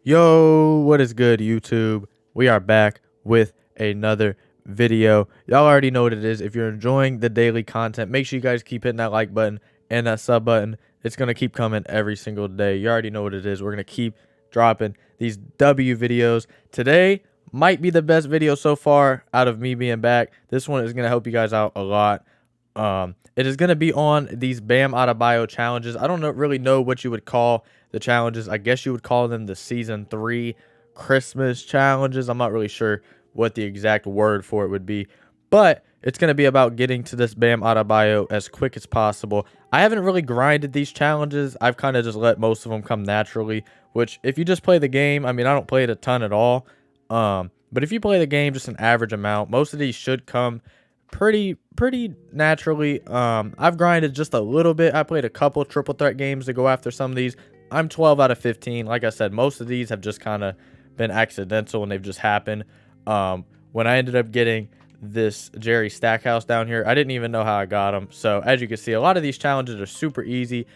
Yo, what is good, YouTube? We are back with another video. Y'all already know what it is. If you're enjoying the daily content, make sure you guys keep hitting that like button and that sub button. It's going to keep coming every single day. You already know what it is. We're going to keep dropping these W videos. Today might be the best video so far out of me being back. This one is going to help you guys out a lot. It is going to be on these Bam Adebayo challenges. I don't really know what you would call the challenges. I guess you would call them the season 3 Christmas challenges. I'm not really sure what the exact word for it would be, but it's going to be about getting to this Bam Adebayo as quick as possible. I haven't really grinded these challenges. I've kind of just let most of them come naturally, which if you just play the game, I mean, I don't play it a ton at all. But if you play the game just an average amount, most of these should come pretty naturally. I've grinded just a little bit. I played a couple triple threat games to go after some of these. I'm 12 out of 15. Like I said, most of these have just kind of been accidental and they've just happened. When I ended up getting this Jerry Stackhouse down here, I didn't even know how I got him. So as you can see, a lot of these challenges are super easy.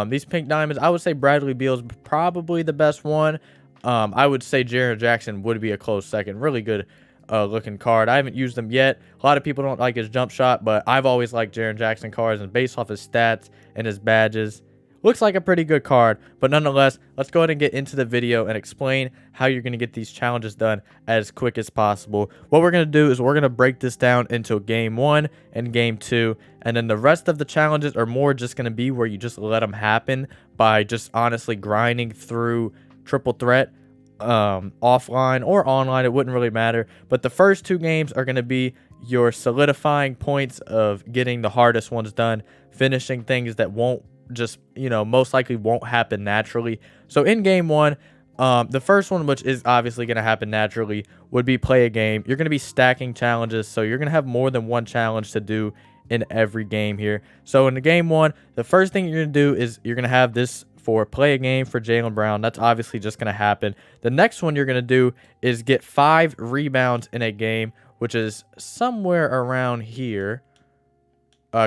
These pink diamonds, I would say Bradley Beal's probably the best one. I would say Jaren Jackson would be a close second. Really good looking card. I haven't used them yet. A lot of people don't like his jump shot, but I've always liked Jaren Jackson cards, and based off his stats and his badges, looks like a pretty good card. But nonetheless, let's go ahead and get into the video and explain how you're going to get these challenges done as quick as possible. What we're going to do is we're going to break this down into game 1 and game 2, and then the rest of the challenges are more just going to be where you just let them happen by just honestly grinding through triple threat, offline or online. It wouldn't really matter, but the first 2 games are going to be your solidifying points of getting the hardest ones done, finishing things that won't just, most likely won't happen naturally. So in game 1, the first one, which is obviously going to happen naturally, would be play a game. You're going to be stacking challenges, so you're going to have more than one challenge to do in every game here. So in the game 1, the first thing you're going to do is you're going to have this for play a game for Jaylen Brown. That's obviously just going to happen. The next one you're going to do is get 5 rebounds in a game, which is somewhere around here.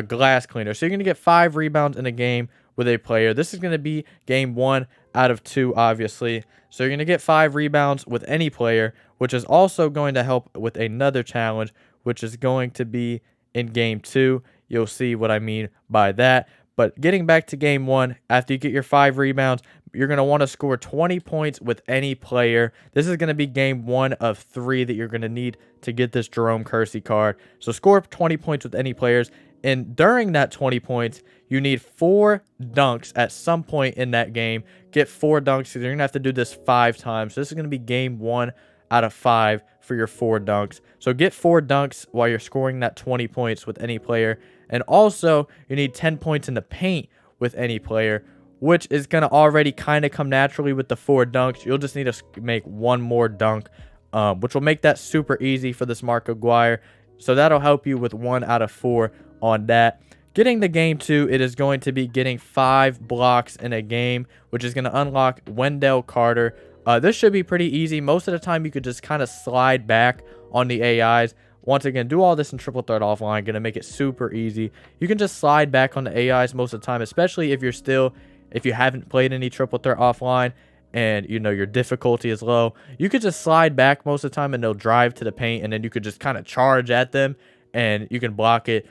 Glass cleaner. So you're going to get 5 rebounds in a game with a player. This is going to be game 1 out of 2, obviously. So you're going to get 5 rebounds with any player, which is also going to help with another challenge, which is going to be in game 2. You'll see what I mean by that. But getting back to game 1, after you get your 5 rebounds, you're going to want to score 20 points with any player. This is going to be game 1 of 3 that you're going to need to get this Jerome Kersey card. So score 20 points with any players. And during that 20 points, you need 4 dunks at some point in that game. Get 4 dunks. So you're going to have to do this 5 times. So this is going to be game 1 out of 5 for your 4 dunks. So get 4 dunks while you're scoring that 20 points with any player. And also, you need 10 points in the paint with any player, which is going to already kind of come naturally with the 4 dunks. You'll just need to make 1 more dunk, which will make that super easy for this Mark Aguirre. So that'll help you with 1 out of 4 on that. Getting the game 2, it is going to be getting 5 blocks in a game, which is going to unlock Wendell Carter. This should be pretty easy. Most of the time, you could just kind of slide back on the AIs. Once again, do all this in triple threat offline. Going to make it super easy. You can just slide back on the AIs most of the time, especially if you haven't played any triple threat offline and your difficulty is low. You could just slide back most of the time and they'll drive to the paint, and then you could just kind of charge at them and you can block it.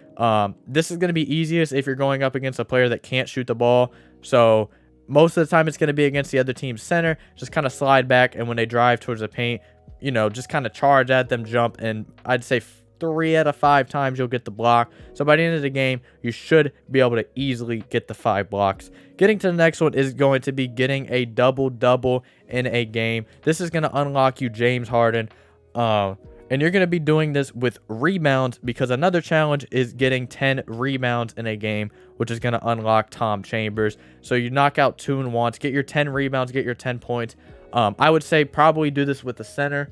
This is going to be easiest if you're going up against a player that can't shoot the ball. So most of the time it's going to be against the other team's center. Just kind of slide back, and when they drive towards the paint, just kind of charge at them, jump, and I'd say 3 out of 5 times you'll get the block. So by the end of the game, you should be able to easily get the 5 blocks. Getting to the next one is going to be getting a double-double in a game. This is going to unlock you James Harden. And you're going to be doing this with rebounds, because another challenge is getting 10 rebounds in a game, which is going to unlock Tom Chambers. So you knock out 2 and 1, get your 10 rebounds, get your 10 points. I would say probably do this with the center.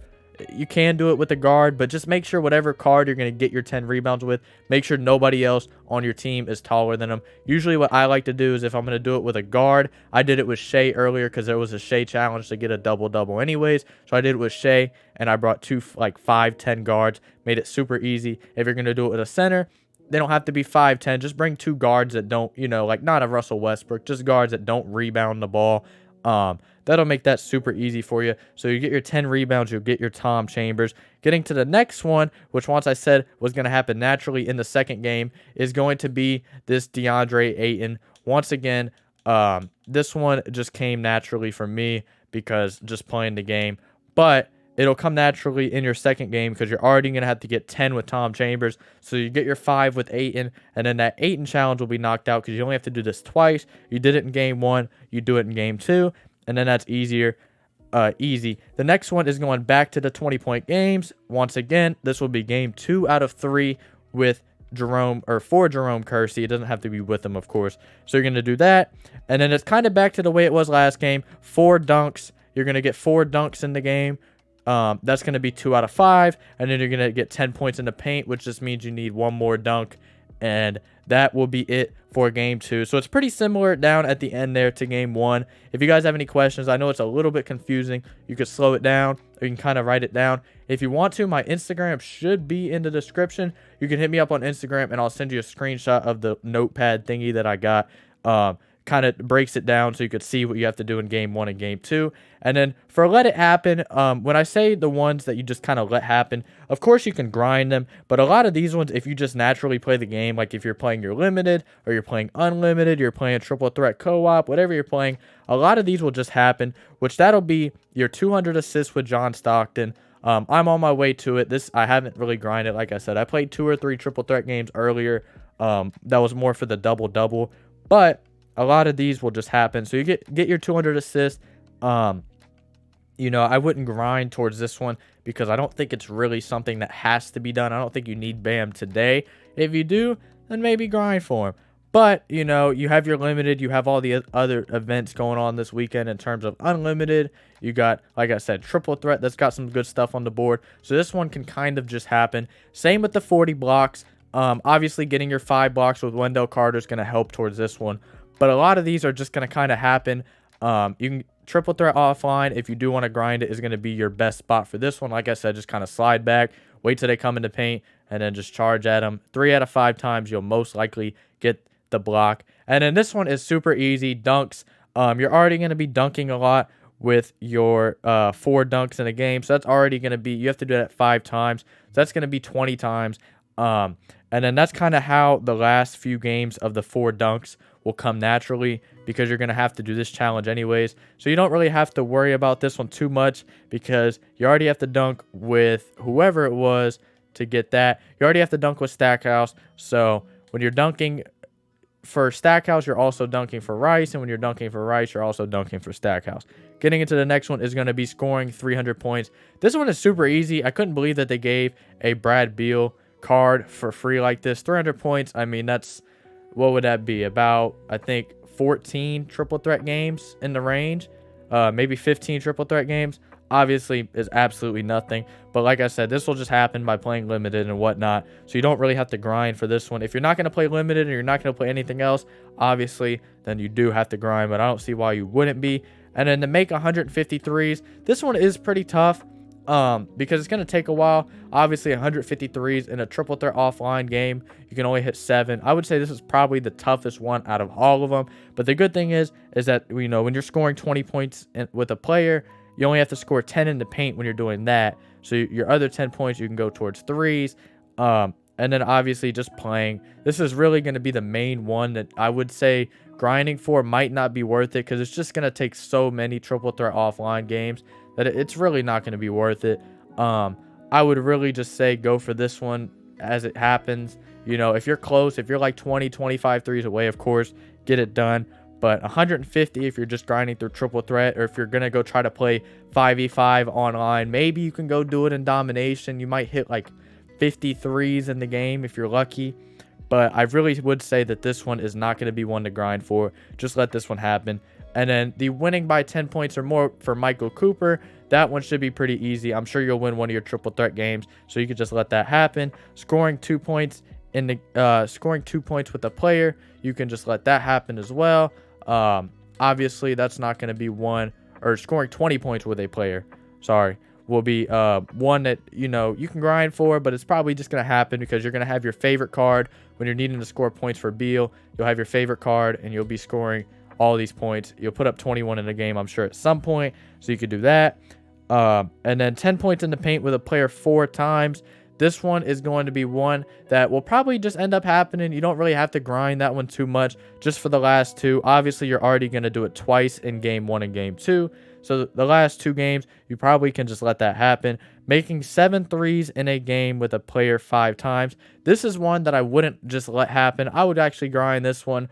You can do it with the guard, but just make sure whatever card you're going to get your 10 rebounds with, make sure nobody else on your team is taller than them. Usually what I like to do is, if I'm going to do it with a guard, I did it with Shea earlier because there was a Shea challenge to get a double-double anyways. So I did it with Shea, and I brought 2 5'10" guards, made it super easy. If you're going to do it with a center, they don't have to be 5'10". Just bring 2 guards that don't, like not a Russell Westbrook, just guards that don't rebound the ball. That'll make that super easy for you. So you get your 10 rebounds, you'll get your Tom Chambers. Getting to the next one, which once I said was going to happen naturally in the second game, is going to be this DeAndre Ayton. Once again, this one just came naturally for me because just playing the game. But it'll come naturally in your second game because you're already going to have to get 10 with Tom Chambers. So you get your 5 with Ayton, and then that Ayton challenge will be knocked out because you only have to do this twice. You did it in game 1, you do it in game 2, and then that's easy. The next one is going back to the 20-point games. Once again, this will be game 2 out of 3 with Jerome, or for Jerome Kersey. It doesn't have to be with him, of course. So you're going to do that. And then it's kind of back to the way it was last game. 4 dunks. You're going to get 4 dunks in the game. That's going to be 2 out of 5. And then you're going to get 10 points in the paint, which just means you need 1 more dunk. And that will be it for game 2. So it's pretty similar down at the end there to game 1. If you guys have any questions, I know it's a little bit confusing. You could slow it down, or you can kind of write it down. If you want to, my Instagram should be in the description. You can hit me up on Instagram, and I'll send you a screenshot of the notepad thingy that I got. Kind of breaks it down so you could see what you have to do in game 1 and game 2. And then for let it happen, when I say the ones that you just kind of let happen, of course you can grind them, but a lot of these ones, if you just naturally play the game, like if you're playing your limited or you're playing unlimited, you're playing triple threat co-op, whatever you're playing, a lot of these will just happen, which that'll be your 200 assists with John Stockton. I'm on my way to it. I haven't really grinded. Like I said, I played 2 or 3 triple threat games earlier. That was more for the double-double, but a lot of these will just happen. So you get your 200 assists. You know, I wouldn't grind towards this one because I don't think it's really something that has to be done. I don't think you need Bam today. If you do, then maybe grind for him. But, you know, you have your limited. You have all the other events going on this weekend in terms of unlimited. You got, like I said, triple threat. That's got some good stuff on the board. So this one can kind of just happen. Same with the 40 blocks. Obviously, getting your 5 blocks with Wendell Carter is going to help towards this one. But a lot of these are just going to kind of happen. You can triple threat offline, if you do want to grind it, is going to be your best spot for this one. Like I said, just kind of slide back, wait till they come into paint, and then just charge at them. 3 out of 5 times, you'll most likely get the block. And then this one is super easy. Dunks. You're already going to be dunking a lot with your 4 dunks in a game. So that's already going to be, you have to do that 5 times. So that's going to be 20 times. And then that's kind of how the last few games of the 4 dunks will come naturally, because you're going to have to do this challenge anyways. So you don't really have to worry about this one too much, because you already have to dunk with whoever it was to get that. You already have to dunk with Stackhouse. So when you're dunking for Stackhouse, you're also dunking for Rice. And when you're dunking for Rice, you're also dunking for Stackhouse. Getting into the next one is going to be scoring 300 points. This one is super easy. I couldn't believe that they gave a Brad Beal card for free like this. 300 points. I mean, that's, what would that be? About, I think, 14 triple threat games in the range. Maybe 15 triple threat games. Obviously, is absolutely nothing. But like I said, this will just happen by playing limited and whatnot. So you don't really have to grind for this one. If you're not going to play limited and you're not going to play anything else, obviously, then you do have to grind. But I don't see why you wouldn't be. And then to make 153s, this one is pretty tough. Because it's going to take a while. Obviously, 153s in a triple threat offline game, you can only hit 7. I would say this is probably the toughest one out of all of them. But the good thing is that, you know, when you're scoring 20 points with a player, you only have to score 10 in the paint when you're doing that. So your other 10 points, you can go towards 3s. And then obviously just playing. This is really going to be the main one that I would say grinding for might not be worth it, because it's just going to take so many triple threat offline games that it's really not going to be worth it. I would really just say go for this one as it happens. You know, if you're close, if you're like 20, 25 threes away, of course, get it done. But 150 if you're just grinding through triple threat, or if you're going to go try to play 5v5 online, maybe you can go do it in domination. You might hit like 50 threes in the game if you're lucky. But I really would say that this one is not going to be one to grind for. Just let this one happen. And then the winning by 10 points or more for Michael Cooper, that one should be pretty easy. I'm sure you'll win one of your triple threat games, so you could just let that happen. Scoring 2 points in the scoring 2 points with a player, you can just let that happen as well. Obviously, that's not going to be one, or scoring 20 points with a player. Sorry. Will be one that, you know, you can grind for, but it's probably just going to happen because you're going to have your favorite card when you're needing to score points for Beal. You'll have your favorite card, and you'll be scoring all these points. You'll put up 21 in a game, I'm sure, at some point. So you could do that. And then 10 points in the paint with a player 4 times. This one is going to be one that will probably just end up happening. You don't really have to grind that one too much just for the last 2. Obviously, you're already going to do it twice in game 1 and game 2. So the last 2 games, you probably can just let that happen. Making 7 threes in a game with a player 5 times. This is one that I wouldn't just let happen. I would actually grind this one.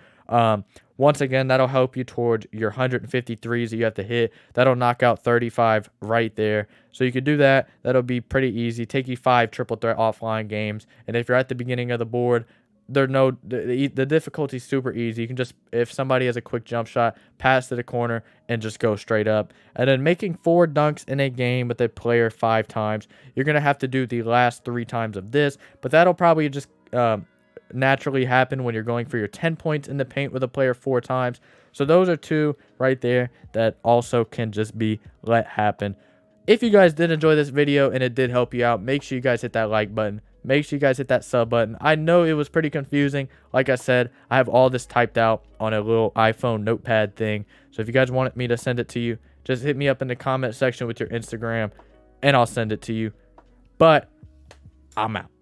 Once again, that'll help you toward your 150 threes that you have to hit. That'll knock out 35 right there. So you could do that. That'll be pretty easy. Take you 5 triple threat offline games. And if you're at the beginning of the board, the difficulty's super easy. You can just, if somebody has a quick jump shot, pass to the corner and just go straight up. And then making 4 dunks in a game with a player 5 times. You're going to have to do the last 3 times of this, but that'll probably just naturally happen when you're going for your 10 points in the paint with a player 4 times. So those are 2 right there that also can just be let happen. If you guys did enjoy this video and it did help you out, make sure you guys hit that like button. Make sure you guys hit that sub button. I know it was pretty confusing. Like I said, I have all this typed out on a little iPhone notepad thing. So if you guys wanted me to send it to you, just hit me up in the comment section with your Instagram and I'll send it to you. But I'm out.